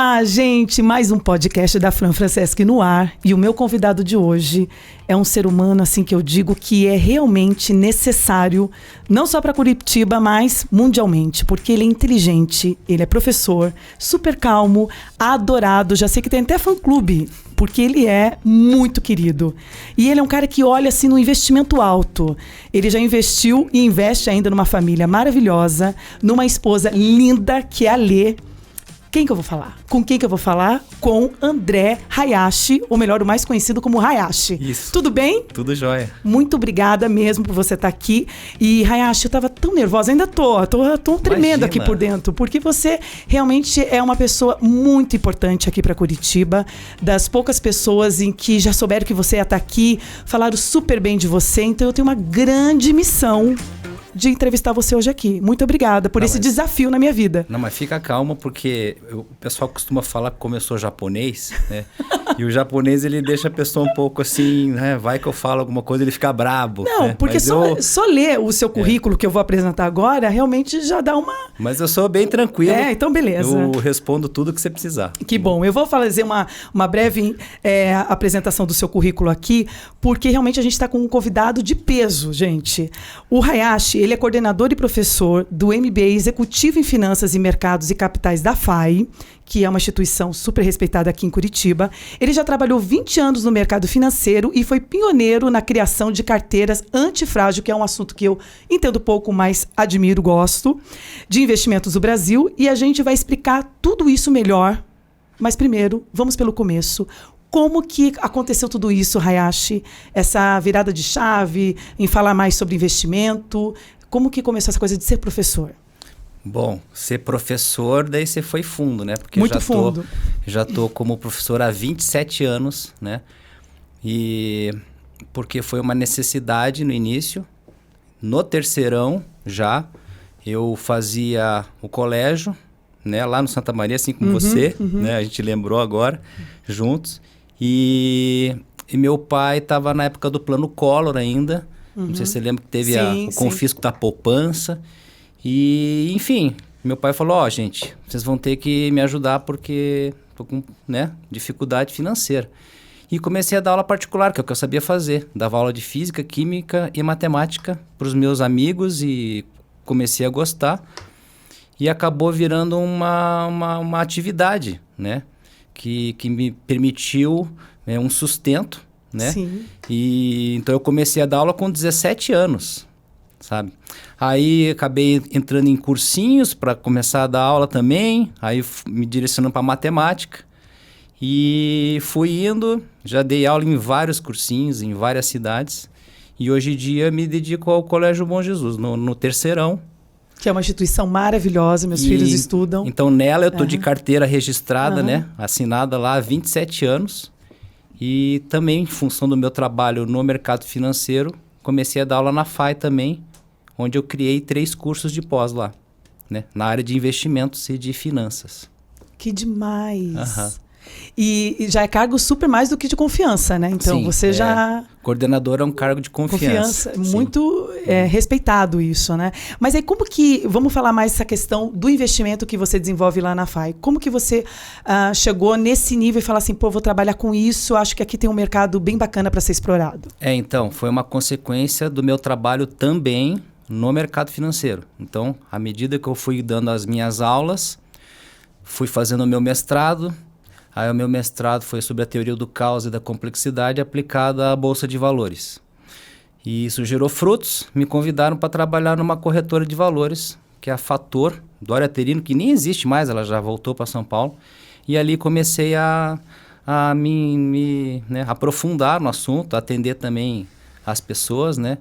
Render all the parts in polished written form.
Olá, gente! Mais um podcast da Fran Franceschi no ar. E o meu convidado de hoje é um ser humano, assim, que eu digo que é realmente necessário, não só para Curitiba, mas mundialmente, porque ele é inteligente, ele é professor, super calmo, adorado. Já sei que tem até fã-clube, porque ele é muito querido. E ele é um cara que olha, assim, no investimento alto. Ele já investiu e investe ainda numa família maravilhosa, numa esposa linda, que é a Lê. Quem que eu vou falar? Com quem que eu vou falar? Com André Hayashi, ou melhor, o mais conhecido como Hayashi. Isso. Tudo bem? Tudo jóia. Muito obrigada mesmo por você estar aqui. E, Hayashi, eu tava tão nervosa, ainda tô tremendo. Imagina. Aqui por dentro, porque você realmente é uma pessoa muito importante aqui para Curitiba, das poucas pessoas em que já souberam que você ia estar aqui, falaram super bem de você, então eu tenho uma grande missão de entrevistar você hoje aqui. Muito obrigada por esse desafio na minha vida. Não, mas fica calma, porque o pessoal costuma falar que como eu sou japonês, né? E o japonês, ele deixa a pessoa um pouco assim, né? Vai que eu falo alguma coisa, ele fica brabo. Não, né? porque só ler o seu currículo que eu vou apresentar agora, realmente já dá uma... Mas eu sou bem tranquilo. Então beleza. Eu respondo tudo que você precisar. Que bom. Eu vou fazer uma breve apresentação do seu currículo aqui, porque realmente a gente está com um convidado de peso, gente. O Hayashi, ele é coordenador e professor do MBA Executivo em Finanças e Mercados e Capitais da FAI, que é uma instituição super respeitada aqui em Curitiba. Ele já trabalhou 20 anos no mercado financeiro e foi pioneiro na criação de carteiras antifrágil, que é um assunto que eu entendo pouco, mas admiro, gosto, de investimentos do Brasil. E a gente vai explicar tudo isso melhor. Mas primeiro, vamos pelo começo. Como que aconteceu tudo isso, Hayashi? Essa virada de chave, em falar mais sobre investimento. Como que começou essa coisa de ser professor? Bom, ser professor, daí você foi fundo, né? Porque muito fundo. Já tô como professor há 27 anos, né? E porque foi uma necessidade no início. No terceirão, já, eu fazia o colégio, né? Lá no Santa Maria, assim como você, né? A gente lembrou agora, juntos. E meu pai estava na época do Plano Collor ainda. Não sei se você lembra que teve o confisco da poupança. E, enfim, meu pai falou, gente, vocês vão ter que me ajudar porque estou com, né, dificuldade financeira. E comecei a dar aula particular, que é o que eu sabia fazer. Dava aula de física, química e matemática para os meus amigos e comecei a gostar. E acabou virando uma atividade, né? Que me permitiu um sustento, né? Sim. E então eu comecei a dar aula com 17 anos, sabe? Aí acabei entrando em cursinhos para começar a dar aula também, aí me direcionando para matemática e fui indo, já dei aula em vários cursinhos, em várias cidades e hoje em dia me dedico ao Colégio Bom Jesus, no terceirão. Que é uma instituição maravilhosa, meus filhos estudam. Então nela eu tô de carteira registrada, né? Assinada lá há 27 anos. E também, em função do meu trabalho no mercado financeiro, comecei a dar aula na FAI também, onde eu criei 3 cursos de pós lá, né? Na área de investimentos e de finanças. Que demais! E já é cargo super mais do que de confiança, né? Então, sim, você já... Coordenador é um cargo de confiança. Muito respeitado isso, né? Mas aí como que... Vamos falar mais essa questão do investimento que você desenvolve lá na FAI. Como que você chegou nesse nível e fala assim, pô, vou trabalhar com isso, acho que aqui tem um mercado bem bacana para ser explorado? Então, foi uma consequência do meu trabalho também no mercado financeiro. Então, à medida que eu fui dando as minhas aulas, fui fazendo o meu mestrado. Aí o meu mestrado foi sobre a teoria do caos e da complexidade aplicada à Bolsa de Valores. E isso gerou frutos, me convidaram para trabalhar numa corretora de valores, que é a Fator, Dória Terino, que nem existe mais, ela já voltou para São Paulo. E ali comecei a me aprofundar no assunto, atender também as pessoas, né?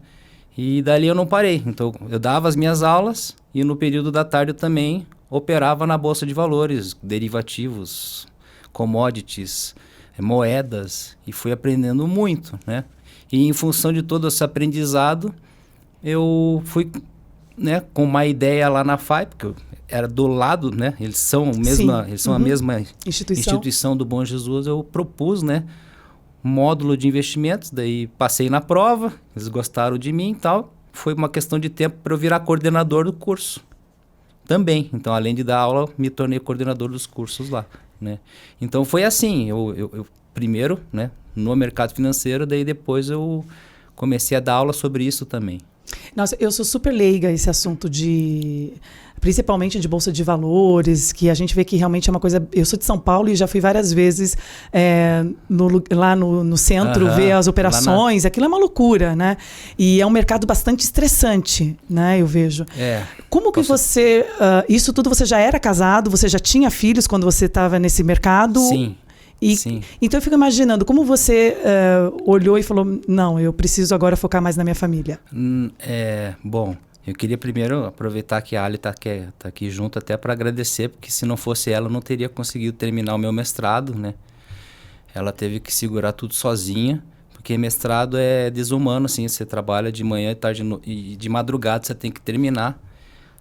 E dali eu não parei. Então eu dava as minhas aulas e no período da tarde eu também operava na Bolsa de Valores, derivativos, commodities, moedas, e fui aprendendo muito, né? E em função de todo esse aprendizado, eu fui, né, com uma ideia lá na FAI, porque eu era do lado, né? Eles são a mesma instituição do Bom Jesus. Eu propus, né, módulo de investimentos, daí passei na prova, eles gostaram de mim e tal. Foi uma questão de tempo para eu virar coordenador do curso também. Então, além de dar aula, me tornei coordenador dos cursos lá. né? Então foi assim, eu primeiro, né, no mercado financeiro, daí depois eu comecei a dar aula sobre isso também. Nossa, eu sou super leiga esse assunto principalmente de bolsa de valores, que a gente vê que realmente é uma coisa. Eu sou de São Paulo e já fui várias vezes lá no centro ver as operações. Aquilo é uma loucura, né? E é um mercado bastante estressante, né? Eu vejo. Como que você... isso tudo você já era casado? Você já tinha filhos quando você estava nesse mercado? Sim. Sim. Então eu fico imaginando, como você olhou e falou, não, eu preciso agora focar mais na minha família? Bom, eu queria primeiro aproveitar que a Ali tá aqui junto até para agradecer, porque se não fosse ela eu não teria conseguido terminar o meu mestrado, né? Ela teve que segurar tudo sozinha, porque mestrado é desumano, assim, você trabalha de manhã, tarde e de madrugada você tem que terminar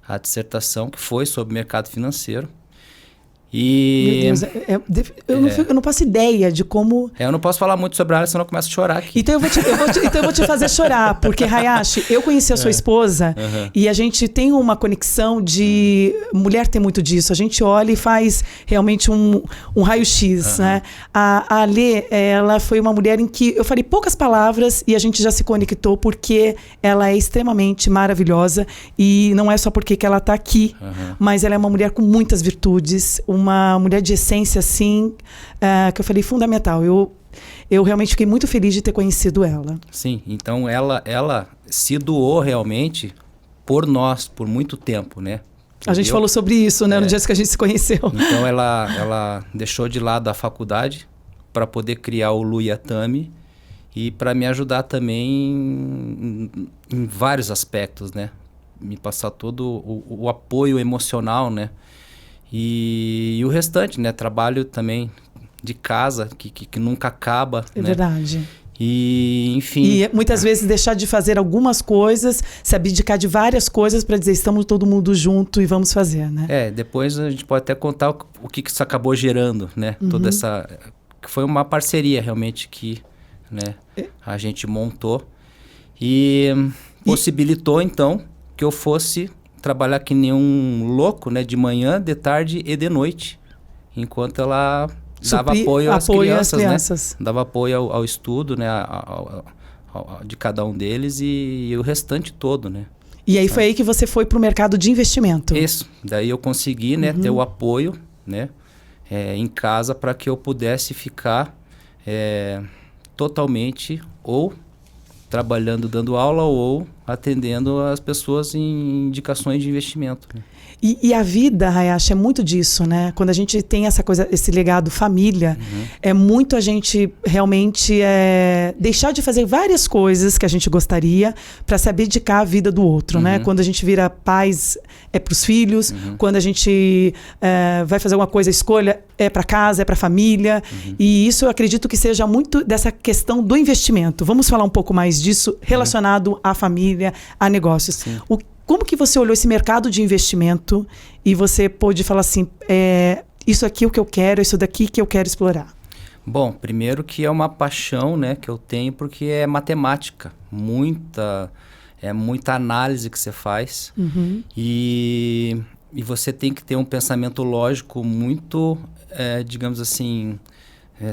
a dissertação que foi sobre mercado financeiro. Meu Deus, eu não faço ideia de como... Eu não posso falar muito sobre a área, senão eu começo a chorar aqui. Então eu vou te fazer chorar, porque, Hayashi, eu conheci a sua esposa e a gente tem uma conexão de... Mulher tem muito disso, a gente olha e faz realmente um raio-x, né? A Alê, ela foi uma mulher em que eu falei poucas palavras e a gente já se conectou porque ela é extremamente maravilhosa e não é só porque que ela está aqui, mas ela é uma mulher com muitas virtudes, uma mulher de essência, assim, que eu falei fundamental. Eu realmente fiquei muito feliz de ter conhecido ela. Sim, então ela se doou realmente por nós, por muito tempo, né? A gente falou sobre isso, né, no dia que a gente se conheceu. Então ela deixou de lado a faculdade para poder criar o Luyatami e para me ajudar também em vários aspectos, né? Me passar todo o apoio emocional, né? E o restante, né? Trabalho também de casa, que nunca acaba. É, né? Verdade. E, enfim... E muitas vezes deixar de fazer algumas coisas, se abdicar de várias coisas para dizer, estamos todo mundo junto e vamos fazer, né? Depois a gente pode até contar o que isso acabou gerando, né? Toda essa... Que foi uma parceria realmente que, né, a gente montou e possibilitou, então, que eu fosse... trabalhar que nem um louco, né? De manhã, de tarde e de noite. Enquanto ela dava apoio às crianças, né? Dava apoio ao estudo, né? De cada um deles e o restante todo, né? E aí foi aí que você foi para o mercado de investimento. Isso. Daí eu consegui, né? Ter o apoio, né? Em casa para que eu pudesse ficar totalmente ou trabalhando, dando aula ou atendendo as pessoas em indicações de investimento. Né? E a vida, Hayashi, é muito disso, né? Quando a gente tem essa coisa, esse legado família, é muito a gente realmente deixar de fazer várias coisas que a gente gostaria para se abdicar a vida do outro, né? Quando a gente vira pais, é para os filhos. Quando a gente vai fazer alguma coisa, a escolha é para casa, é para a família. E isso eu acredito que seja muito dessa questão do investimento. Vamos falar um pouco mais disso relacionado à família, a negócios. Como que você olhou esse mercado de investimento e você pôde falar assim, isso aqui é o que eu quero, isso daqui que eu quero explorar? Bom, primeiro que é uma paixão, né, que eu tenho porque é matemática, muita análise que você faz e você tem que ter um pensamento lógico muito, digamos assim,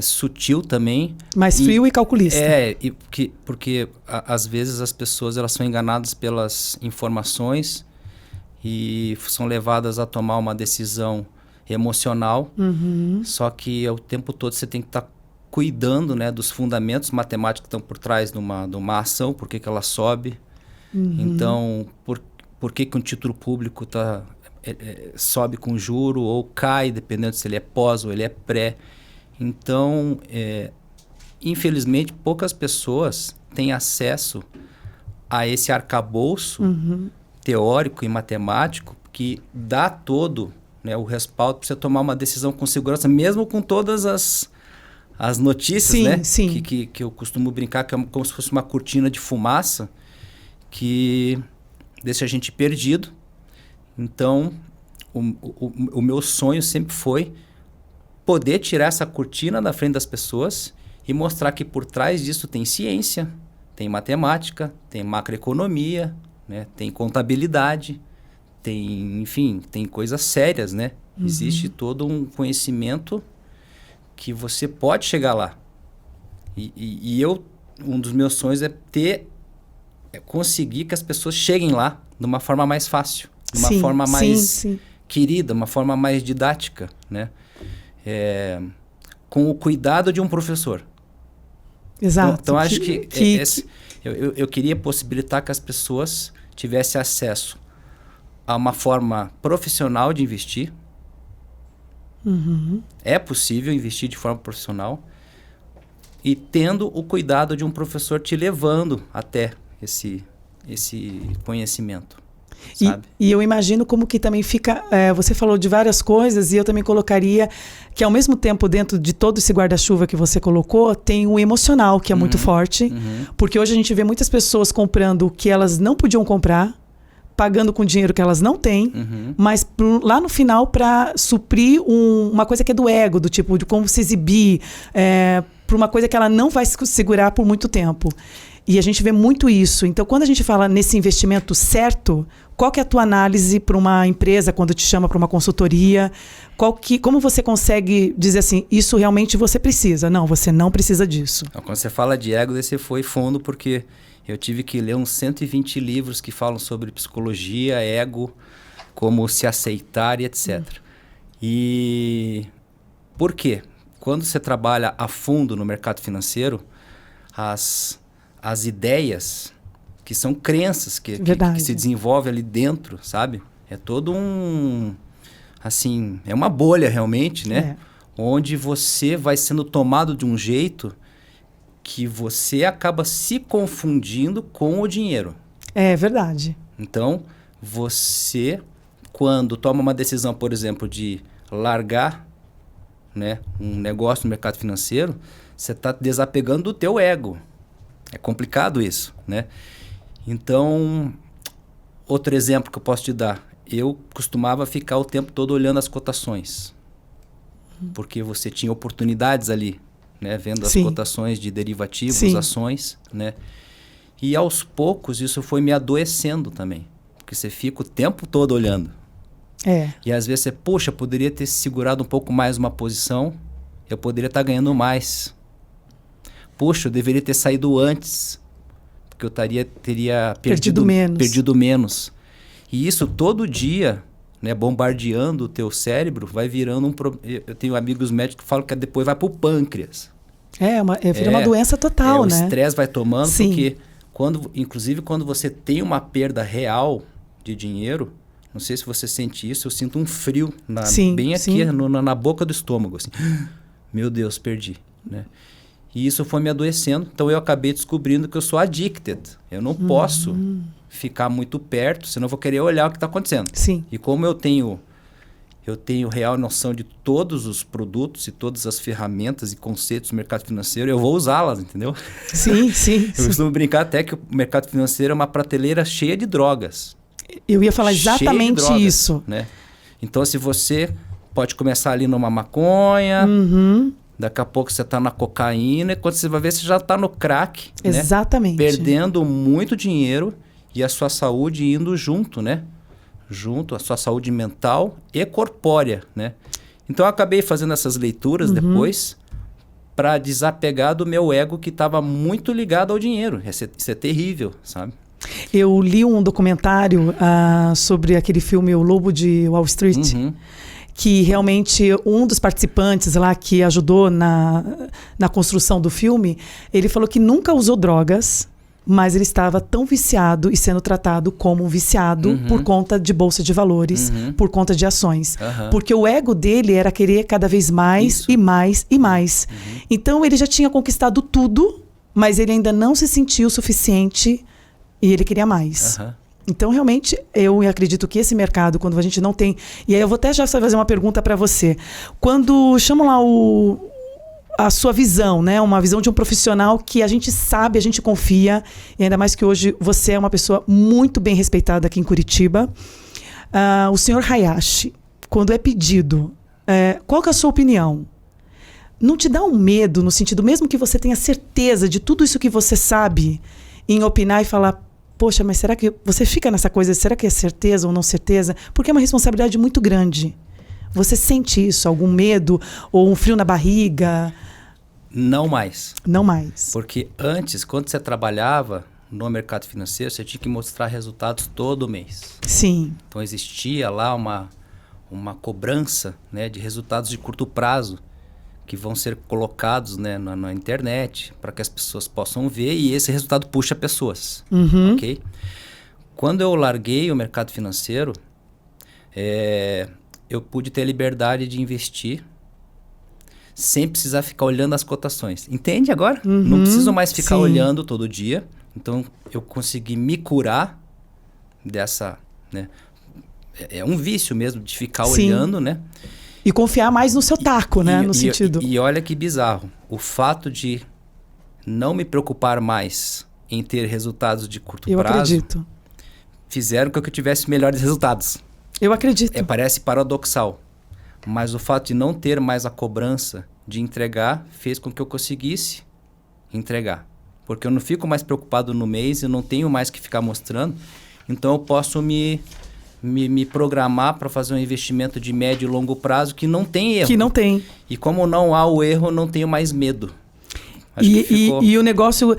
sutil também. Mais frio e calculista. Porque às vezes as pessoas elas são enganadas pelas informações e são levadas a tomar uma decisão emocional. Só que o tempo todo você tem que estar cuidando, né, dos fundamentos matemáticos que estão por trás de uma ação, por que ela sobe. Então, por que um título público sobe com juro ou cai, dependendo se ele é pós ou ele é pré. Então, infelizmente, poucas pessoas têm acesso a esse arcabouço teórico e matemático que dá todo, né, o respaldo para você tomar uma decisão com segurança, mesmo com todas as notícias, né? Sim. Que eu costumo brincar que é como se fosse uma cortina de fumaça que deixa a gente perdido. Então, o meu sonho sempre foi poder tirar essa cortina da frente das pessoas e mostrar que por trás disso tem ciência, tem matemática, tem macroeconomia, né? Tem contabilidade, tem coisas sérias, né? Existe todo um conhecimento que você pode chegar lá. E um dos meus sonhos é conseguir que as pessoas cheguem lá de uma forma mais fácil, de uma forma mais querida, uma forma mais didática, né? Com o cuidado de um professor. Exato. Então acho que eu queria possibilitar que as pessoas tivessem acesso a uma forma profissional de investir. É possível investir de forma profissional e tendo o cuidado de um professor te levando até esse conhecimento. Sabe? E eu imagino como que também fica... você falou de várias coisas e eu também colocaria que ao mesmo tempo dentro de todo esse guarda-chuva que você colocou, tem o emocional que é muito forte. Porque hoje a gente vê muitas pessoas comprando o que elas não podiam comprar, pagando com dinheiro que elas não têm, mas lá no final para suprir uma coisa que é do ego, do tipo de como se exibir, para uma coisa que ela não vai segurar por muito tempo. E a gente vê muito isso. Então, quando a gente fala nesse investimento certo, qual que é a tua análise para uma empresa quando te chama para uma consultoria? Como você consegue dizer assim, isso realmente você precisa? Não, você não precisa disso. Quando você fala de ego, você foi fundo, porque eu tive que ler uns 120 livros que falam sobre psicologia, ego, como se aceitar e etc. E por quê? Quando você trabalha a fundo no mercado financeiro, as ideias, que são crenças que se desenvolvem ali dentro, sabe? É todo assim, é uma bolha realmente, né? Onde você vai sendo tomado de um jeito que você acaba se confundindo com o dinheiro. É verdade. Então, você, quando toma uma decisão, por exemplo, de largar, né, um negócio no mercado financeiro, você está desapegando do teu ego. É complicado isso, né? Então, outro exemplo que eu posso te dar. Eu costumava ficar o tempo todo olhando as cotações. Porque você tinha oportunidades ali, né? Vendo as cotações de derivativos, ações, né? E aos poucos isso foi me adoecendo também. Porque você fica o tempo todo olhando. E às vezes você, poxa, poderia ter segurado um pouco mais uma posição, eu poderia estar ganhando mais. Poxa, eu deveria ter saído antes, porque eu teria perdido menos. E isso todo dia, né, bombardeando o teu cérebro, vai virando eu tenho amigos médicos que falam que depois vai para o pâncreas. Vira uma doença total, né? O estresse vai tomando, porque inclusive quando você tem uma perda real de dinheiro, não sei se você sente isso, eu sinto um frio bem aqui na boca do estômago, assim. Meu Deus, perdi, né? E isso foi me adoecendo. Então, eu acabei descobrindo que eu sou addicted. Eu não posso ficar muito perto, senão eu vou querer olhar o que está acontecendo. E como eu tenho real noção de todos os produtos e todas as ferramentas e conceitos do mercado financeiro, eu vou usá-las, entendeu? Eu costumo brincar até que o mercado financeiro é uma prateleira cheia de drogas. Eu ia falar exatamente drogas, isso. Né? Então, se você pode começar ali numa maconha... Daqui a pouco você está na cocaína e quando você vai ver, você já está no crack. Exatamente. Né? Perdendo muito dinheiro e a sua saúde indo junto, né? Junto, a sua saúde mental e corpórea, né? Então, eu acabei fazendo essas leituras depois para desapegar do meu ego que estava muito ligado ao dinheiro. Isso é terrível, sabe? Eu li um documentário sobre aquele filme O Lobo de Wall Street. Que realmente um dos participantes lá que ajudou na construção do filme, ele falou que nunca usou drogas, mas ele estava tão viciado e sendo tratado como um viciado por conta de bolsa de valores, por conta de ações. Porque o ego dele era querer cada vez mais e mais e mais. Então ele já tinha conquistado tudo, mas ele ainda não se sentiu o suficiente e ele queria mais. Então, realmente, eu acredito que esse mercado, quando a gente não tem... E aí eu vou até já fazer uma pergunta para você. Quando chamam lá a sua visão, né? Uma visão de um profissional que a gente sabe, a gente confia, e ainda mais que hoje você é uma pessoa muito bem respeitada aqui em Curitiba. O senhor Hayashi, quando é pedido, qual que é a sua opinião? Não te dá um medo, no sentido, mesmo que você tenha certeza de tudo isso que você sabe, em opinar e falar... Poxa, mas será que... Você fica nessa coisa, será que é certeza ou não certeza? Porque é uma responsabilidade muito grande. Você sente isso? Algum medo ou um frio na barriga? Não mais. Não mais. Porque antes, quando você trabalhava no mercado financeiro, você tinha que mostrar resultados todo mês. Sim. Então existia lá uma cobrança, né, de resultados de curto prazo que vão ser colocados, né, na internet para que as pessoas possam ver e esse resultado puxa pessoas. Ok? Quando eu larguei o mercado financeiro, eu pude ter a liberdade de investir sem precisar ficar olhando as cotações. Entende agora? Não preciso mais ficar olhando todo dia. Então, eu consegui me curar dessa... né? É um vício mesmo de ficar olhando, né? E confiar mais no seu taco, né? No sentido... E olha que bizarro. O fato de não me preocupar mais em ter resultados de curto prazo... Eu acredito. Fizeram com que eu tivesse melhores resultados. Eu acredito. Parece paradoxal. Mas o fato de não ter mais a cobrança de entregar fez com que eu conseguisse entregar. Porque eu não fico mais preocupado no mês, eu não tenho mais que ficar mostrando. Então eu posso me programar para fazer um investimento de médio e longo prazo que não tem erro. Que não tem. E como não há o erro, eu não tenho mais medo. E o negócio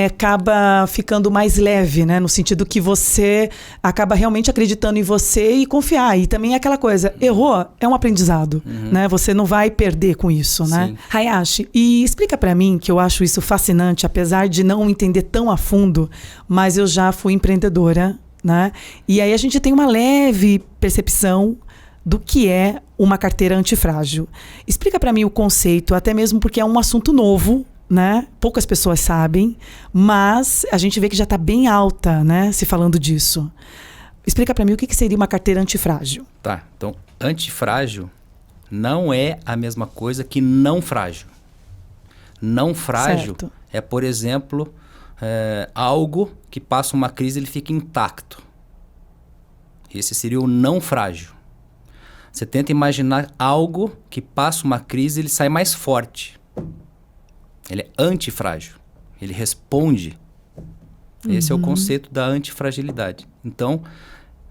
acaba ficando mais leve, né? No sentido que você acaba realmente acreditando em você e confiar. E também é aquela coisa, errou, é um aprendizado, né? Você não vai perder com isso, né? Sim. Hayashi, e explica pra mim, que eu acho isso fascinante, apesar de não entender tão a fundo, mas eu já fui empreendedora, né? E aí a gente tem uma leve percepção do que é uma carteira antifrágil. Explica pra mim o conceito, até mesmo porque é um assunto novo, né? Poucas pessoas sabem, mas a gente vê que já está bem alta, né? Se falando disso. Explica para mim o que seria uma carteira antifrágil. Tá, então antifrágil não é a mesma coisa que não frágil. Não frágil é, por exemplo, algo que passa uma crise e ele fica intacto. Esse seria o não frágil. Você tenta imaginar algo que passa uma crise e ele sai mais forte. Ele é antifrágil. Ele responde. Esse é o conceito da antifragilidade. Então,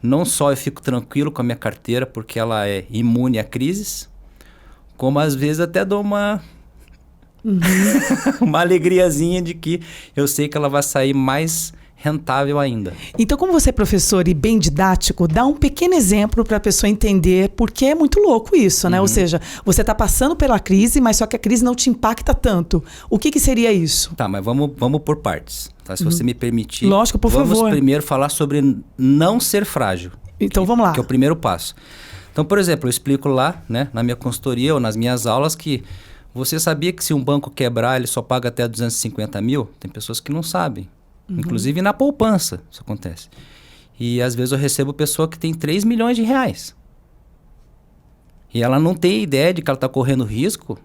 não só eu fico tranquilo com a minha carteira porque ela é imune a crises, como às vezes até dou uma alegriazinha de que eu sei que ela vai sair mais rentável ainda. Então, como você é professor e bem didático, dá um pequeno exemplo para a pessoa entender, porque é muito louco isso, né? Ou seja, você está passando pela crise, mas só que a crise não te impacta tanto. O que seria isso? Tá, mas vamos por partes. Tá? Se você me permitir, lógico, por favor. Vamos primeiro falar sobre não ser frágil. Então, vamos lá. Que é o primeiro passo. Então, por exemplo, eu explico lá, né, na minha consultoria ou nas minhas aulas que você sabia que se um banco quebrar, ele só paga até 250 mil? Tem pessoas que não sabem. Inclusive na poupança isso acontece. E às vezes eu recebo pessoa que tem 3 milhões de reais. E ela não tem ideia de que ela está correndo risco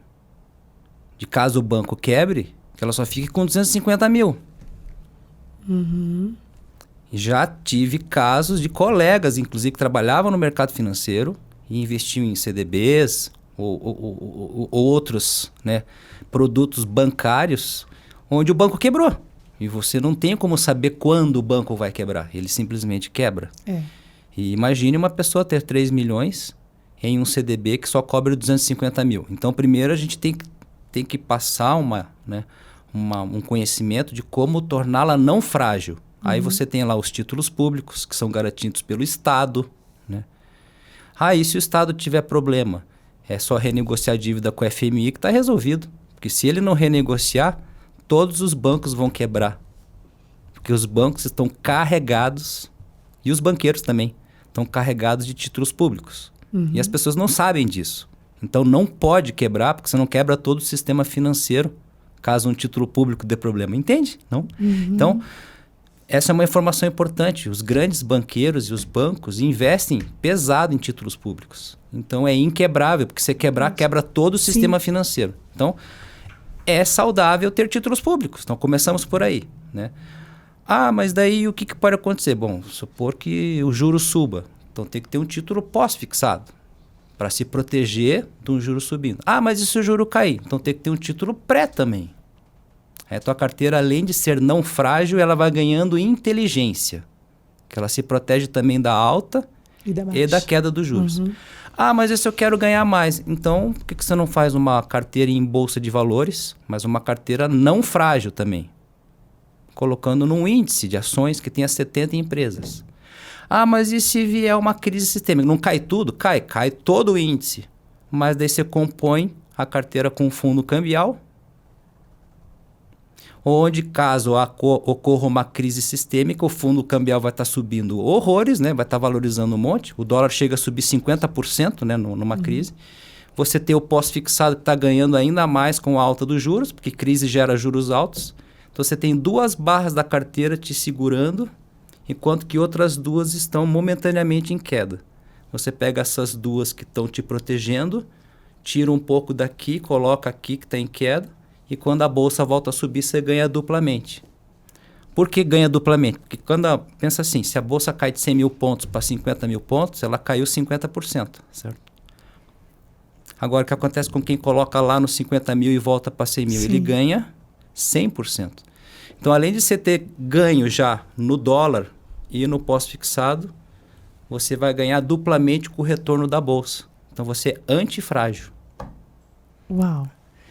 de caso o banco quebre, que ela só fique com 250 mil. Já tive casos de colegas, inclusive, que trabalhavam no mercado financeiro e investiam em CDBs ou outros, né, produtos bancários, onde o banco quebrou. E você não tem como saber quando o banco vai quebrar. Ele simplesmente quebra. E imagine uma pessoa ter 3 milhões em um CDB que só cobre 250 mil. Então, primeiro a gente tem que passar um conhecimento de como torná-la não frágil. Aí você tem lá os títulos públicos, que são garantidos pelo Estado. Né? E se o Estado tiver problema? É só renegociar a dívida com o FMI que está resolvido. Porque se ele não renegociar, todos os bancos vão quebrar. Porque os bancos estão carregados, e os banqueiros também, estão carregados de títulos públicos. E as pessoas não sabem disso. Então não pode quebrar, porque você não quebra todo o sistema financeiro, caso um título público dê problema. Entende? Não? Então, essa é uma informação importante. Os grandes banqueiros e os bancos investem pesado em títulos públicos. Então é inquebrável, porque se quebrar, quebra todo o sistema financeiro. Então, é saudável ter títulos públicos. Então, começamos por aí, né? Mas daí o que pode acontecer? Bom, supor que o juro suba. Então, tem que ter um título pós-fixado para se proteger de um juro subindo. Mas e se o juro cair? Então, tem que ter um título pré também. A tua carteira, além de ser não frágil, ela vai ganhando inteligência, que ela se protege também da alta e da queda dos juros. Ah, mas esse eu quero ganhar mais. Então, por que você não faz uma carteira em bolsa de valores, mas uma carteira não frágil também? Colocando num índice de ações que tenha 70 empresas. Ah, mas e se vier uma crise sistêmica? Não cai tudo? Cai todo o índice. Mas daí você compõe a carteira com fundo cambial, onde caso ocorra uma crise sistêmica, o fundo cambial vai estar subindo horrores, né? Vai estar valorizando um monte. O dólar chega a subir 50%, né? Numa crise. Você tem o pós-fixado que está ganhando ainda mais com a alta dos juros, porque crise gera juros altos. Então você tem 2 barras da carteira te segurando, enquanto que outras 2 estão momentaneamente em queda. Você pega essas 2 que estão te protegendo, tira um pouco daqui, coloca aqui que está em queda, e quando a bolsa volta a subir, você ganha duplamente. Por que ganha duplamente? Porque pensa assim, se a bolsa cai de 100 mil pontos para 50 mil pontos, ela caiu 50%, certo? Agora, o que acontece com quem coloca lá nos 50 mil e volta para 100 mil? Sim. Ele ganha 100%. Então, além de você ter ganho já no dólar e no pós-fixado, você vai ganhar duplamente com o retorno da bolsa. Então, você é antifrágil. Uau!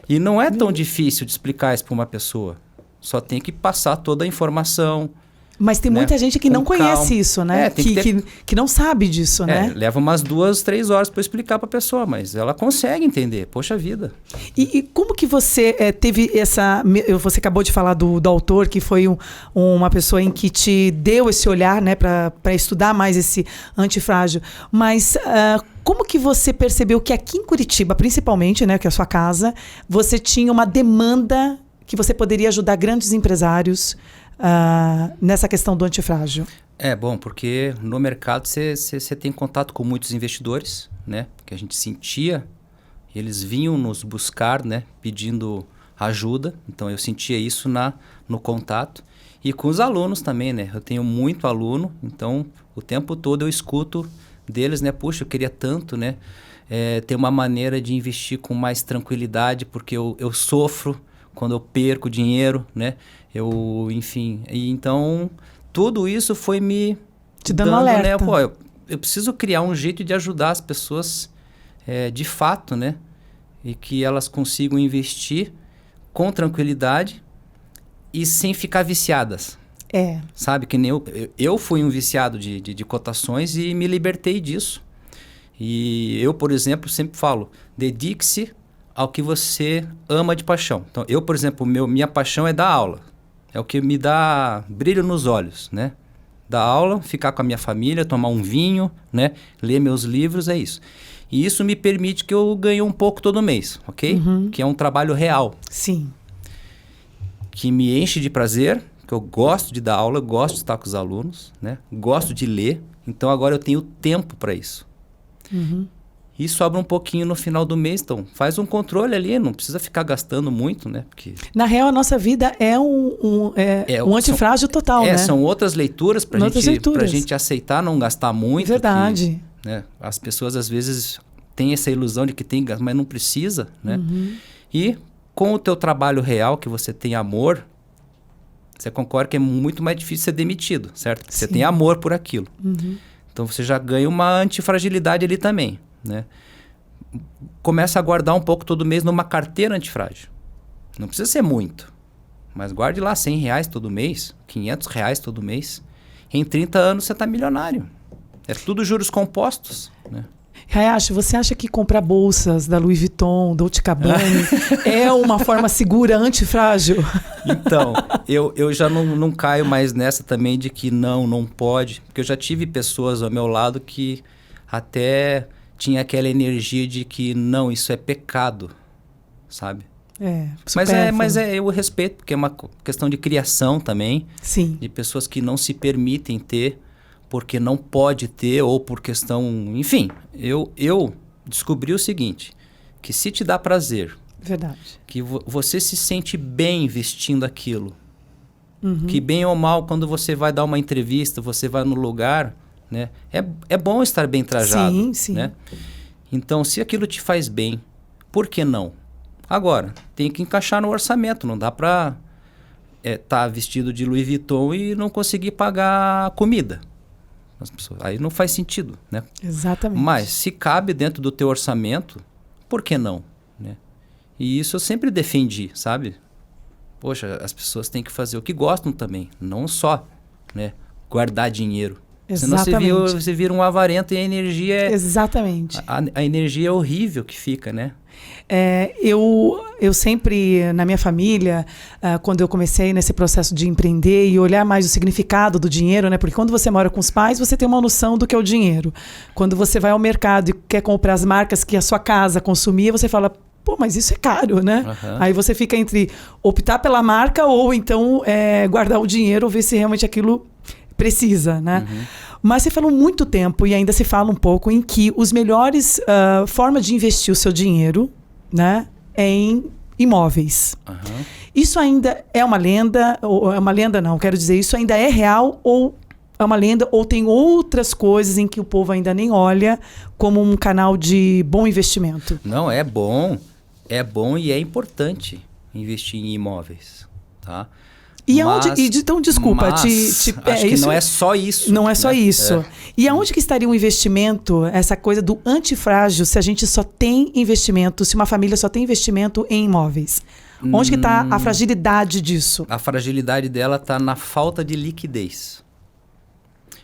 E não é tão difícil de explicar isso para uma pessoa. Só tem que passar toda a informação. Mas tem muita gente que não conhece isso, né? Que não sabe disso, né? Leva umas 2, 3 horas para explicar para a pessoa, mas ela consegue entender. Poxa vida. E como que você teve essa... Você acabou de falar do autor, que foi uma pessoa em que te deu esse olhar, né, para estudar mais esse antifrágil. Mas como que você percebeu que aqui em Curitiba, principalmente, né, que é a sua casa, você tinha uma demanda que você poderia ajudar grandes empresários nessa questão do antifrágil? Bom, porque no mercado você tem contato com muitos investidores, né? Que a gente sentia, eles vinham nos buscar, né? Pedindo ajuda. Então eu sentia isso no contato. E com os alunos também, né? Eu tenho muito aluno, então o tempo todo eu escuto deles, né? Puxa, eu queria tanto, né? Ter uma maneira de investir com mais tranquilidade, porque eu sofro quando eu perco dinheiro, né? Enfim, e então tudo isso foi me te dando alerta. Né? Pô, eu preciso criar um jeito de ajudar as pessoas de fato, né? E que elas consigam investir com tranquilidade e sem ficar viciadas. Sabe, que nem eu fui um viciado de cotações e me libertei disso. E eu, por exemplo, sempre falo, dedique-se ao que você ama de paixão. Então, eu, por exemplo, minha paixão é dar aula. É o que me dá brilho nos olhos, né? Dar aula, ficar com a minha família, tomar um vinho, né? Ler meus livros, é isso. E isso me permite que eu ganhe um pouco todo mês, ok? Uhum. Que é um trabalho real. Sim. Que me enche de prazer, que eu gosto de dar aula, eu gosto de estar com os alunos, né? Gosto de ler. Então, agora eu tenho tempo para isso. Uhum. E sobra um pouquinho no final do mês, então faz um controle ali, não precisa ficar gastando muito, né? Porque na real, a nossa vida é um antifrágil total, né? São outras leituras para a gente aceitar não gastar muito. Verdade. Né? As pessoas às vezes têm essa ilusão de que tem, mas não precisa, né? Uhum. E com o teu trabalho real, que você tem amor, você concorda que é muito mais difícil ser demitido, certo? Porque você tem amor por aquilo. Uhum. Então você já ganha uma antifragilidade ali também. Né? Começa a guardar um pouco todo mês numa carteira antifrágil. Não precisa ser muito, mas guarde lá R$100 todo mês, R$500 todo mês. Em 30 anos você está milionário. É tudo juros compostos, né? Hayashi, você acha que comprar bolsas da Louis Vuitton, Dolce & Gabbana é uma forma segura, antifrágil? Então, eu já não caio mais nessa também de que não pode, porque eu já tive pessoas ao meu lado que até tinha aquela energia de que não, isso é pecado, sabe? Mas eu respeito, porque é uma questão de criação também. Sim. De pessoas que não se permitem ter, porque não pode ter, ou por questão... Enfim, eu descobri o seguinte, que se te dá prazer, verdade, que você se sente bem vestindo aquilo, uhum. que bem ou mal, quando você vai dar uma entrevista, você vai no lugar... Né? É bom estar bem trajado. Sim, sim. Né? Então, se aquilo te faz bem, por que não? Agora, tem que encaixar no orçamento. Não dá para estar vestido de Louis Vuitton e não conseguir pagar comida. as pessoas. Aí não faz sentido, né? Exatamente. Mas se cabe dentro do teu orçamento, por que não? Né? E isso eu sempre defendi, sabe? Poxa, as pessoas têm que fazer o que gostam também, não só, né, guardar dinheiro. Exatamente. Senão você vira um avarento e a energia é... Exatamente. A energia é horrível que fica, né? Eu sempre, na minha família, quando eu comecei nesse processo de empreender e olhar mais o significado do dinheiro, né? Porque quando você mora com os pais, você tem uma noção do que é o dinheiro. Quando você vai ao mercado e quer comprar as marcas que a sua casa consumia, você fala, pô, mas isso é caro, né? Uhum. Aí você fica entre optar pela marca ou então guardar o dinheiro ou ver se realmente aquilo precisa, né? Uhum. Mas você falou muito tempo e ainda se fala um pouco em que os melhores formas de investir o seu dinheiro, né, é em imóveis. Uhum. Isso ainda é uma lenda, ou é uma lenda não, quero dizer, isso ainda é real ou é uma lenda, ou tem outras coisas em que o povo ainda nem olha como um canal de bom investimento? Não, é bom e é importante investir em imóveis, tá? E então, desculpa, acho que isso, não é só isso. Não é só isso. É. E aonde que estaria o investimento, essa coisa do antifrágil, se a gente só tem investimento, se uma família só tem investimento em imóveis? Onde que está a fragilidade disso? A fragilidade dela está na falta de liquidez.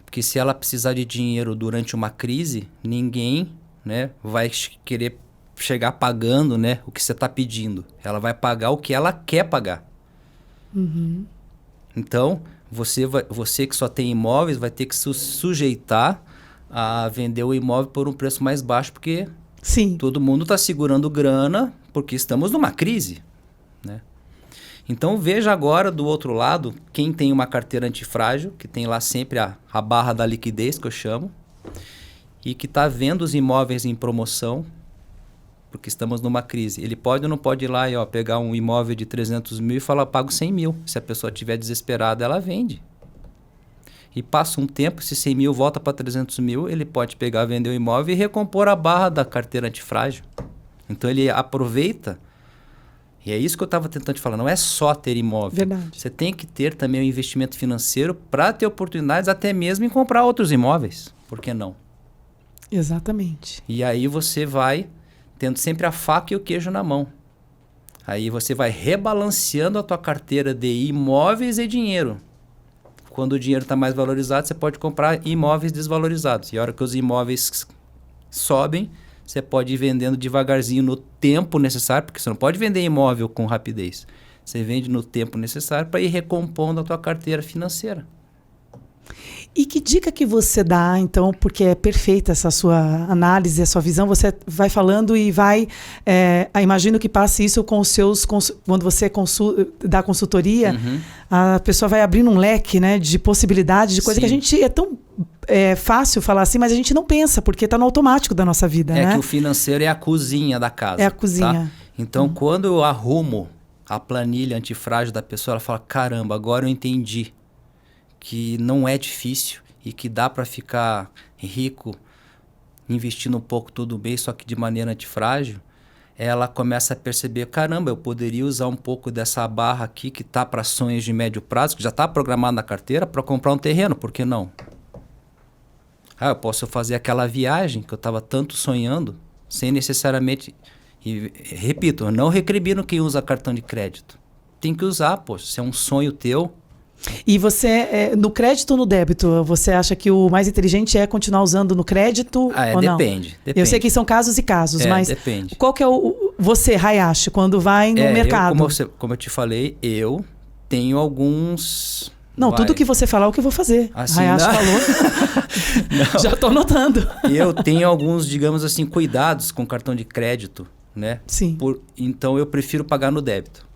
Porque se ela precisar de dinheiro durante uma crise, ninguém, né, vai querer chegar pagando, né, o que você está pedindo. Ela vai pagar o que ela quer pagar. Uhum. Então, você que só tem imóveis vai ter que se sujeitar a vender o imóvel por um preço mais baixo, porque Sim. todo mundo está segurando grana porque estamos numa crise, né? Então, veja agora do outro lado, quem tem uma carteira antifrágil, que tem lá sempre a barra da liquidez, que eu chamo, e que está vendo os imóveis em promoção, porque estamos numa crise. Ele pode ou não pode ir lá e pegar um imóvel de 300 mil e falar, pago 100 mil. Se a pessoa estiver desesperada, ela vende. E passa um tempo, se 100 mil volta para 300 mil, ele pode pegar, vender o imóvel e recompor a barra da carteira antifrágil. Então, ele aproveita. E é isso que eu estava tentando te falar. Não é só ter imóvel. Verdade. Você tem que ter também um investimento financeiro para ter oportunidades até mesmo em comprar outros imóveis. Por que não? Exatamente. E aí você vai tendo sempre a faca e o queijo na mão. Aí você vai rebalanceando a tua carteira de imóveis e dinheiro. Quando o dinheiro está mais valorizado, você pode comprar imóveis desvalorizados. E a hora que os imóveis sobem, você pode ir vendendo devagarzinho no tempo necessário, porque você não pode vender imóvel com rapidez. Você vende no tempo necessário para ir recompondo a tua carteira financeira. E que dica que você dá, então, porque é perfeita essa sua análise, a sua visão, você vai falando e vai... imagino que passe isso com os seus... Quando você dá consultoria, a pessoa vai abrindo um leque, né, de possibilidades, de coisa que a gente... É tão fácil falar assim, mas a gente não pensa, porque está no automático da nossa vida, né? É que o financeiro é a cozinha da casa. É a cozinha. Tá? Então, quando eu arrumo a planilha antifrágil da pessoa, ela fala, caramba, agora eu entendi que não é difícil e que dá para ficar rico investindo um pouco todo mês, só que de maneira antifrágil, ela começa a perceber, caramba, eu poderia usar um pouco dessa barra aqui que está para sonhos de médio prazo, que já está programado na carteira, para comprar um terreno, por que não? Eu posso fazer aquela viagem que eu estava tanto sonhando, sem necessariamente... E, repito, eu não recrimino quem usa cartão de crédito. Tem que usar, poxa, se é um sonho teu... E você, no crédito ou no débito, você acha que o mais inteligente é continuar usando no crédito ou não? Depende. Eu sei que são casos e casos, mas depende. Qual que é você, Hayashi, quando vai no mercado? Como eu te falei, eu tenho alguns... Não, tudo que você falar é o que eu vou fazer. Assim, Hayashi falou. Já estou anotando. Eu tenho alguns, digamos assim, cuidados com cartão de crédito, né? Sim. Então eu prefiro pagar no débito.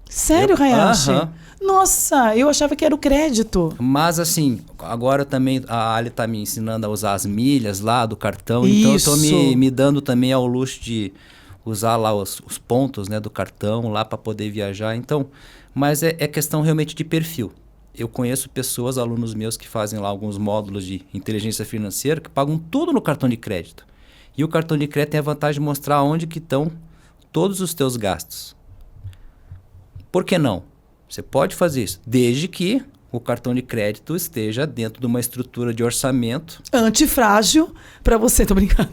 Sério, Hayashi? Nossa, eu achava que era o crédito. Mas assim, agora também a Ali está me ensinando a usar as milhas lá do cartão. Isso. Então eu estou me dando também ao luxo de usar lá os pontos, né, do cartão lá para poder viajar. Então, mas é questão realmente de perfil. Eu conheço pessoas, alunos meus, que fazem lá alguns módulos de inteligência financeira que pagam tudo no cartão de crédito. E o cartão de crédito tem a vantagem de mostrar onde que estão todos os teus gastos. Por que não? Você pode fazer isso, desde que o cartão de crédito esteja dentro de uma estrutura de orçamento. Antifrágil para você, tô brincando.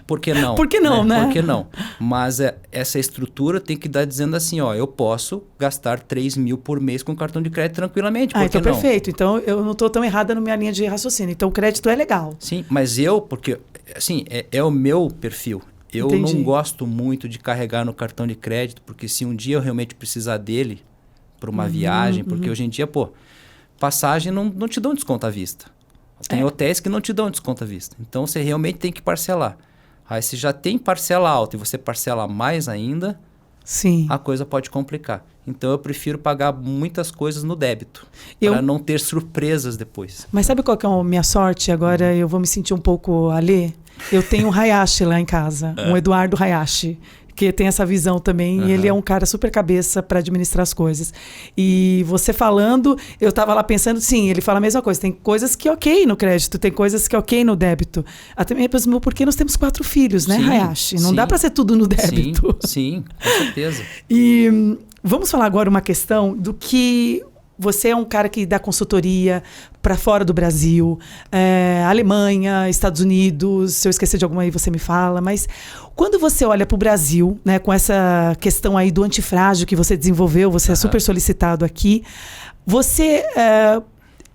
Por que não? Por que não, né? Por que não? Mas essa estrutura tem que dar dizendo assim, ó, eu posso gastar 3 mil por mês com cartão de crédito tranquilamente, por que então não? perfeito. Então eu não estou tão errada na minha linha de raciocínio. Então o crédito é legal. Sim, mas porque, assim, é o meu perfil. Eu Entendi. não gosto muito de carregar no cartão de crédito, porque se um dia eu realmente precisar dele para uma viagem, porque hoje em dia, passagem não te dão desconto à vista. Tem hotéis que não te dão desconto à vista. Então, você realmente tem que parcelar. Aí, se já tem parcela alta e você parcela mais ainda, sim, a coisa pode complicar. Então, eu prefiro pagar muitas coisas no débito, para não ter surpresas depois. Mas sabe qual que é a minha sorte? Agora eu vou me sentir um pouco alê. Eu tenho um Hayashi lá em casa, um Eduardo Hayashi, que tem essa visão também, e ele é um cara super cabeça para administrar as coisas. E você falando, eu estava lá pensando, sim, ele fala a mesma coisa, tem coisas que é ok no crédito, tem coisas que é ok no débito. Até mesmo porque nós temos 4 filhos, né, Hayashi? Não dá para ser tudo no débito. Sim, com certeza. E vamos falar agora uma questão do que... Você é um cara que dá consultoria para fora do Brasil, Alemanha, Estados Unidos, se eu esquecer de alguma aí você me fala, mas quando você olha para o Brasil, né, com essa questão aí do antifrágil que você desenvolveu, você é super solicitado aqui, você...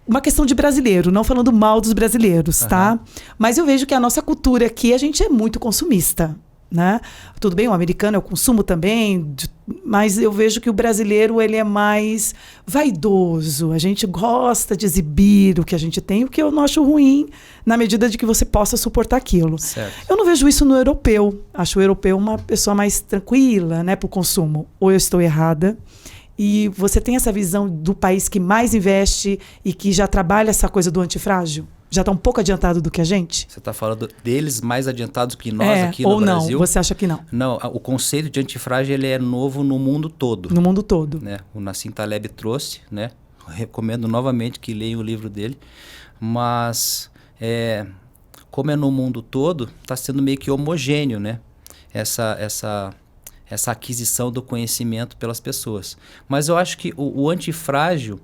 uma questão de brasileiro, não falando mal dos brasileiros, tá? Mas eu vejo que a nossa cultura aqui, a gente é muito consumista. Né? Tudo bem, o americano eu consumo também, mas eu vejo que o brasileiro ele é mais vaidoso, a gente gosta de exibir o que a gente tem, o que eu não acho ruim, na medida de que você possa suportar aquilo. Certo. Eu não vejo isso no europeu, acho o europeu uma pessoa mais tranquila, né, para o consumo, ou eu estou errada? E você tem essa visão do país que mais investe e que já trabalha essa coisa do antifrágil? Já está um pouco adiantado do que a gente? Você está falando deles mais adiantados que nós aqui no Brasil? Ou não, você acha que não? Não, o conceito de antifrágil ele é novo no mundo todo. No mundo todo. Né? O Nassim Taleb trouxe, né? Recomendo novamente que leiam o livro dele. Mas, como é no mundo todo, está sendo meio que homogêneo, né? Essa aquisição do conhecimento pelas pessoas. Mas eu acho que o antifrágil...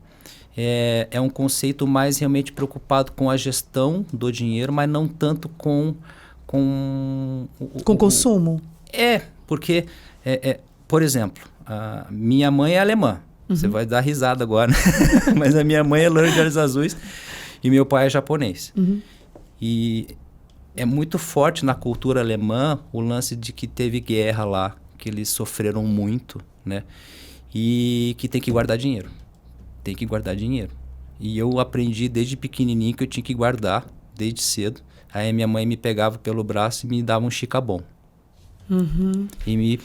É um conceito mais realmente preocupado com a gestão do dinheiro, mas não tanto com consumo? Porque, por exemplo, a minha mãe é alemã. Você vai dar risada agora, né? Mas a minha mãe é loira de olhos azuis e meu pai é japonês. E é muito forte na cultura alemã o lance de que teve guerra lá, que eles sofreram muito, né? E que tem que guardar dinheiro. Tem que guardar dinheiro. E eu aprendi desde pequenininho que eu tinha que guardar, desde cedo. Aí minha mãe me pegava pelo braço e me dava um chicabom. E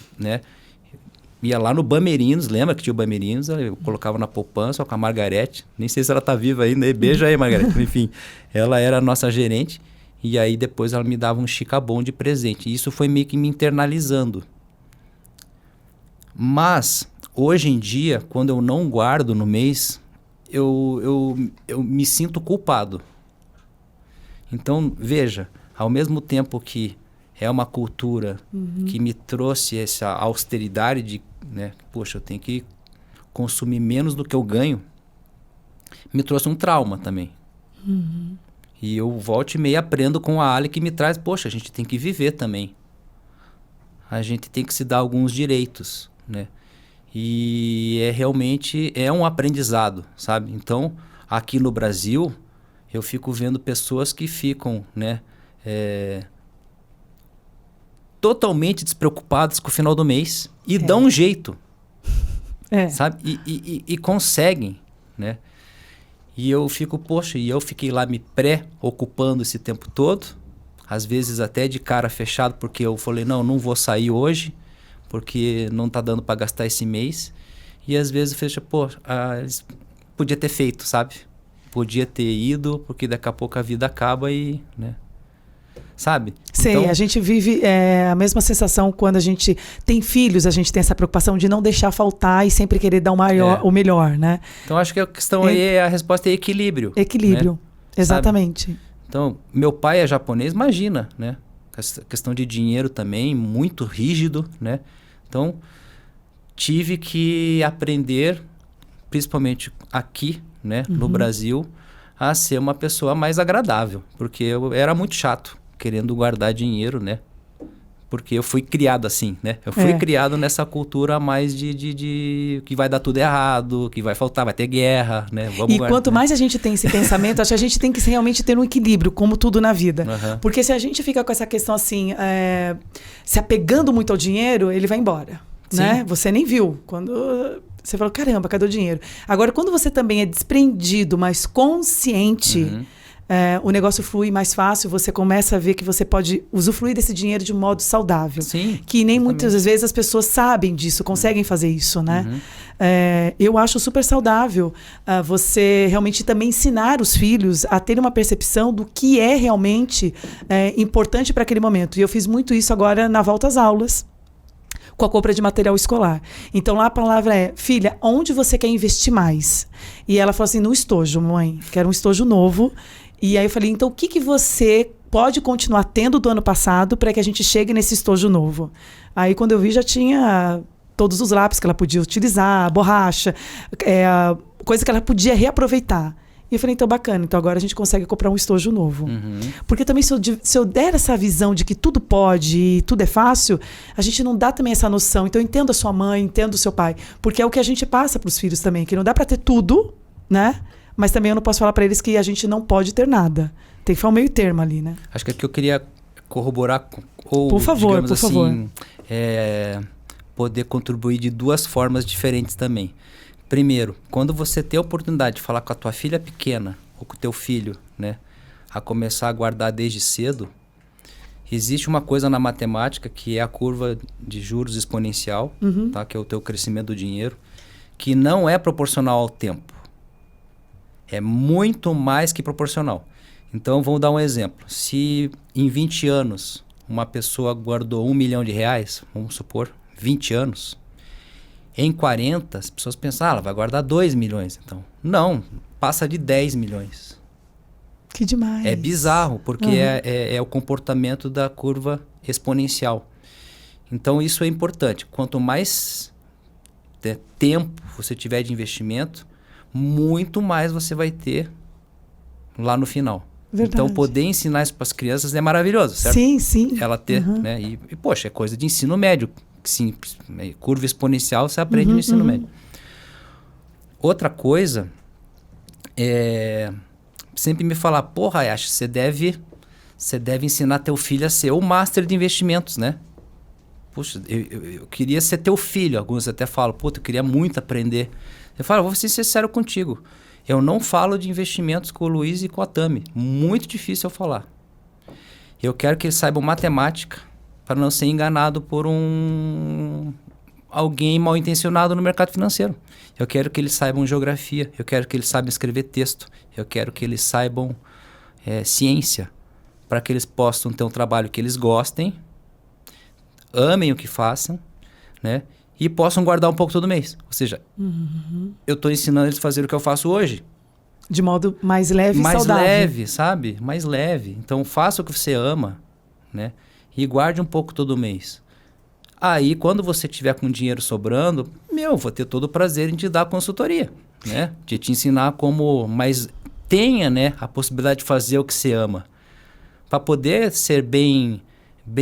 ia lá no Bamerinos, lembra que tinha o Bamerinos? Eu colocava na poupança com a Margarete. Nem sei se ela tá viva ainda. Beijo aí, Margarete. Enfim, ela era a nossa gerente. E aí depois ela me dava um chicabom de presente. E isso foi meio que me internalizando. Mas... hoje em dia, quando eu não guardo no mês, eu me sinto culpado. Então, veja, ao mesmo tempo que é uma cultura que me trouxe essa austeridade de, né, poxa, eu tenho que consumir menos do que eu ganho, me trouxe um trauma também. E eu volto e meia aprendo com a Ali que me traz, poxa, a gente tem que viver também. A gente tem que se dar alguns direitos, né? E realmente um aprendizado, sabe? Então, aqui no Brasil, eu fico vendo pessoas que ficam, né, totalmente despreocupadas com o final do mês e dão um jeito, sabe? E conseguem, né? E eu fico, poxa, e eu fiquei lá me pré-ocupando esse tempo todo, às vezes até de cara fechada, porque eu falei, não vou sair hoje, porque não está dando para gastar esse mês. E às vezes fecha, podia ter feito, sabe? Podia ter ido, porque daqui a pouco a vida acaba e, né? Sabe? Sei, então, a gente vive a mesma sensação quando a gente tem filhos, a gente tem essa preocupação de não deixar faltar e sempre querer dar o melhor, né? Então acho que a questão aí, a resposta é equilíbrio. Equilíbrio, né? Exatamente. Sabe? Então, meu pai é japonês, imagina, né? Essa questão de dinheiro também, muito rígido, né? Então, tive que aprender, principalmente aqui, né, no Brasil, a ser uma pessoa mais agradável, porque eu era muito chato, querendo guardar dinheiro, né? Porque eu fui criado assim, né? Eu fui criado nessa cultura mais de que vai dar tudo errado, que vai faltar, vai ter guerra, né? Vamos guardar, quanto mais a gente tem esse pensamento, acho que a gente tem que realmente ter um equilíbrio, como tudo na vida. Porque se a gente fica com essa questão assim, se apegando muito ao dinheiro, ele vai embora, né? Você nem viu. Quando você falou, caramba, cadê o dinheiro? Agora, quando você também é desprendido, mas consciente... o negócio flui mais fácil, você começa a ver que você pode usufruir desse dinheiro de um modo saudável. Sim, que nem muitas vezes as pessoas sabem disso, conseguem fazer isso, né? Eu acho super saudável você realmente também ensinar os filhos a terem uma percepção do que é realmente importante para aquele momento. E eu fiz muito isso agora na volta às aulas, com a compra de material escolar. Então, lá a palavra é, filha, onde você quer investir mais? E ela falou assim, no estojo, mãe, quero um estojo novo. E aí eu falei, então o que você pode continuar tendo do ano passado para que a gente chegue nesse estojo novo? Aí quando eu vi já tinha todos os lápis que ela podia utilizar, borracha, coisa que ela podia reaproveitar. E eu falei, então bacana, então agora a gente consegue comprar um estojo novo. Porque também se eu der essa visão de que tudo pode e tudo é fácil, a gente não dá também essa noção. Então eu entendo a sua mãe, entendo o seu pai, porque é o que a gente passa para os filhos também, que não dá para ter tudo, né? Mas também eu não posso falar para eles que a gente não pode ter nada. Tem que ficar um meio termo ali, né? Acho que aqui eu queria corroborar, ou por favor, digamos por assim, favor. Poder contribuir de duas formas diferentes também. Primeiro, quando você tem a oportunidade de falar com a tua filha pequena, ou com o teu filho, né? A começar a guardar desde cedo, existe uma coisa na matemática que é a curva de juros exponencial, tá? Que é o teu crescimento do dinheiro, que não é proporcional ao tempo. É muito mais que proporcional. Então, vamos dar um exemplo. Se em 20 anos uma pessoa guardou R$1 milhão, vamos supor, 20 anos, em 40 as pessoas pensam, ela vai guardar 2 milhões. Então, não, passa de 10 milhões. Que demais. É bizarro, porque é o comportamento da curva exponencial. Então, isso é importante. Quanto mais tempo você tiver de investimento, muito mais você vai ter lá no final. Verdade. Então, poder ensinar isso para as crianças é maravilhoso, certo? Sim, sim. Ela ter, né? E, poxa, é coisa de ensino médio. Simples. Curva exponencial você aprende no ensino médio. Outra coisa é sempre me falar, porra, Hayashi, você deve ensinar teu filho a ser o master de investimentos, né? Puxa, eu queria ser teu filho. Alguns até falam, puta, eu queria muito aprender. Eu falo, vou ser sincero contigo. Eu não falo de investimentos com o Luiz e com a Tami. Muito difícil eu falar. Eu quero que eles saibam matemática para não ser enganado por alguém mal intencionado no mercado financeiro. Eu quero que eles saibam geografia. Eu quero que eles saibam escrever texto. Eu quero que eles saibam ciência, para que eles possam ter um trabalho que eles gostem, amem o que façam, né? E possam guardar um pouco todo mês. Ou seja, eu estou ensinando eles a fazer o que eu faço hoje. De modo mais leve e saudável. Mais leve, sabe? Mais leve. Então, faça o que você ama, né? E guarde um pouco todo mês. Aí, quando você tiver com dinheiro sobrando, vou ter todo o prazer em te dar consultoria, né? De te ensinar como... Mas tenha, né, a possibilidade de fazer o que você ama. Para poder ser bem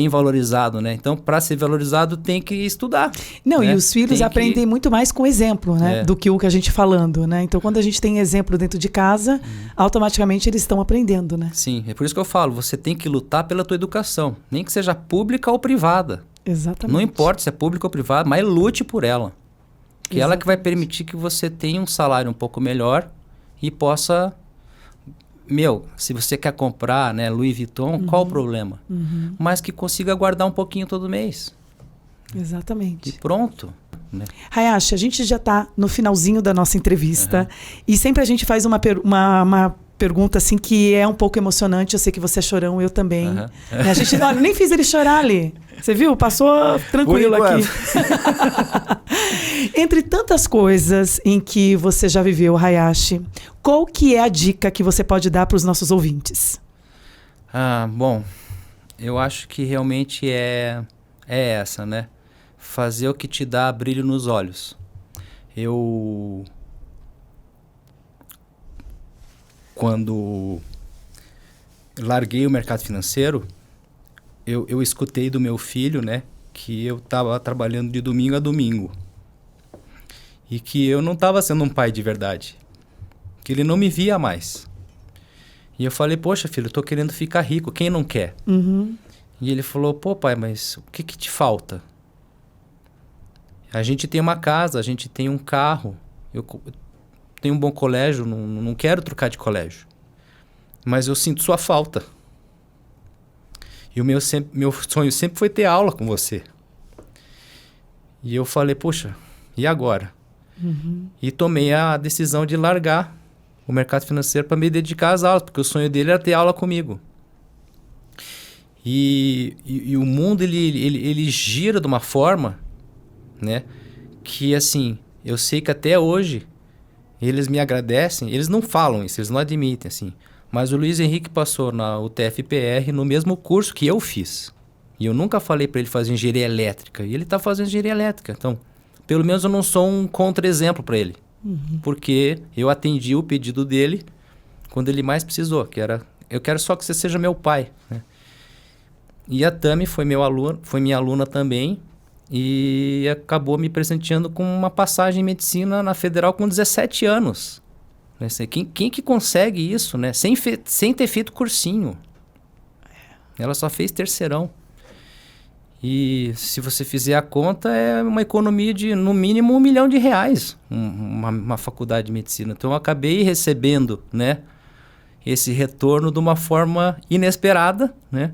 valorizado, né? Então, para ser valorizado, tem que estudar. Não, né? E os filhos aprendem muito mais com exemplo, né? Do que o que a gente falando, né? Então, quando a gente tem exemplo dentro de casa, automaticamente eles estão aprendendo, né? Sim, é por isso que eu falo, você tem que lutar pela tua educação, nem que seja pública ou privada. Exatamente. Não importa se é pública ou privada, mas lute por ela. Que ela que vai permitir que você tenha um salário um pouco melhor e possa... se você quer comprar, né, Louis Vuitton, qual o problema? Mas que consiga guardar um pouquinho todo mês. Exatamente. E pronto. Né? Hayashi, a gente já está no finalzinho da nossa entrevista e sempre a gente faz uma pergunta assim que é um pouco emocionante. Eu sei que você é chorão, eu também. A gente, olha, nem fiz ele chorar ali. Você viu? Passou tranquilo aqui. Entre tantas coisas em que você já viveu, Hayashi, qual que é a dica que você pode dar para os nossos ouvintes? Bom, eu acho que realmente é essa, né? Fazer o que te dá brilho nos olhos. quando larguei o mercado financeiro, eu escutei do meu filho, né, que eu estava trabalhando de domingo a domingo. E que eu não estava sendo um pai de verdade. Que ele não me via mais. E eu falei, poxa, filho, eu estou querendo ficar rico, quem não quer? Uhum. E ele falou, pô, pai, mas o que te falta? A gente tem uma casa, a gente tem um carro, eu tenho um bom colégio, não quero trocar de colégio. Mas eu sinto sua falta. E meu sonho sempre foi ter aula com você. E eu falei, poxa, e agora? Uhum. E tomei a decisão de largar o mercado financeiro para me dedicar às aulas, porque o sonho dele era ter aula comigo. E o mundo, ele gira de uma forma, né, que assim, eu sei que até hoje eles me agradecem, eles não falam isso, eles não admitem, assim. Mas o Luiz Henrique passou na UTF-PR no mesmo curso que eu fiz. E eu nunca falei para ele fazer engenharia elétrica. E ele está fazendo engenharia elétrica. Então, pelo menos eu não sou um contra-exemplo para ele. Uhum. Porque eu atendi o pedido dele quando ele mais precisou, que era, eu quero só que você seja meu pai, né? E a Tami foi minha aluna também e acabou me presenteando com uma passagem em medicina na Federal com 17 anos. Quem que consegue isso, né? Sem ter feito cursinho. Ela só fez terceirão. E se você fizer a conta, é uma economia de, no mínimo, R$1 milhão, uma faculdade de medicina. Então, eu acabei recebendo, né, esse retorno de uma forma inesperada, né?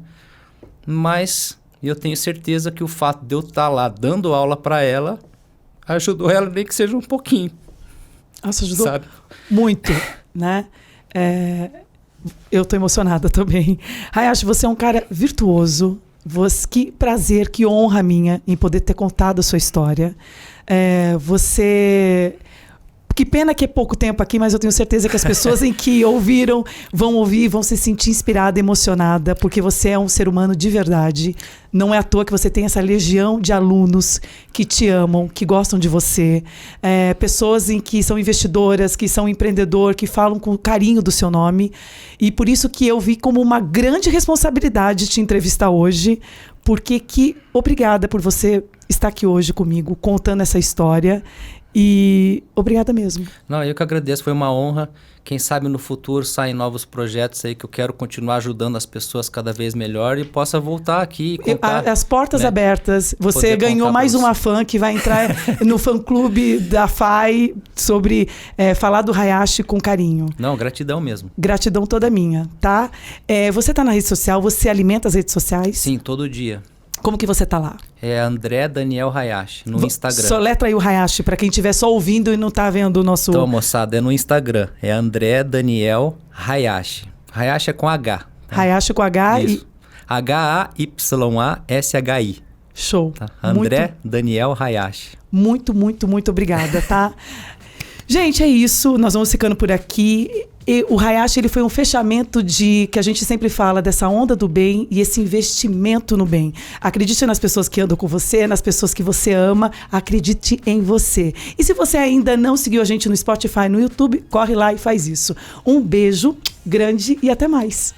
Mas eu tenho certeza que o fato de eu estar lá dando aula para ela ajudou ela, nem que seja um pouquinho. Nossa, ajudou, sabe? Muito, né? Eu tô emocionada também. Hayashi, você é um cara virtuoso. Que prazer, que honra minha em poder ter contado a sua história. Que pena que é pouco tempo aqui, mas eu tenho certeza que as pessoas em que ouviram vão ouvir, vão se sentir inspirada, emocionada, porque você é um ser humano de verdade. Não é à toa que você tem essa legião de alunos que te amam, que gostam de você. Pessoas em que são investidoras, que são empreendedor, que falam com carinho do seu nome. E por isso que eu vi como uma grande responsabilidade te entrevistar hoje, porque obrigada por você estar aqui hoje comigo, contando essa história. E obrigada mesmo. Não, eu que agradeço, foi uma honra. Quem sabe no futuro saem novos projetos aí que eu quero continuar ajudando as pessoas cada vez melhor e possa voltar aqui e contar. As portas, né, abertas. Você poder ganhou mais uma fã que vai entrar no fã-clube da FAI sobre falar do Hayashi com carinho. Não, gratidão mesmo. Gratidão toda minha, tá? Você tá na rede social, você alimenta as redes sociais? Sim, todo dia. Como que você tá lá? É André Daniel Hayashi, no Instagram. Soletra aí o Hayashi, para quem estiver só ouvindo e não tá vendo o nosso... Então, moçada, é no Instagram. É André Daniel Hayashi. Hayashi é com H. Tá? Hayashi com H. Isso. H-A-Y-A-S-H-I. Show. Tá? André Daniel Hayashi. Muito, muito, muito obrigada, tá? Gente, é isso. Nós vamos ficando por aqui. E o Hayashi, ele foi um fechamento que a gente sempre fala dessa onda do bem e esse investimento no bem. Acredite nas pessoas que andam com você, nas pessoas que você ama, acredite em você. E se você ainda não seguiu a gente no Spotify, no YouTube, corre lá e faz isso. Um beijo grande e até mais.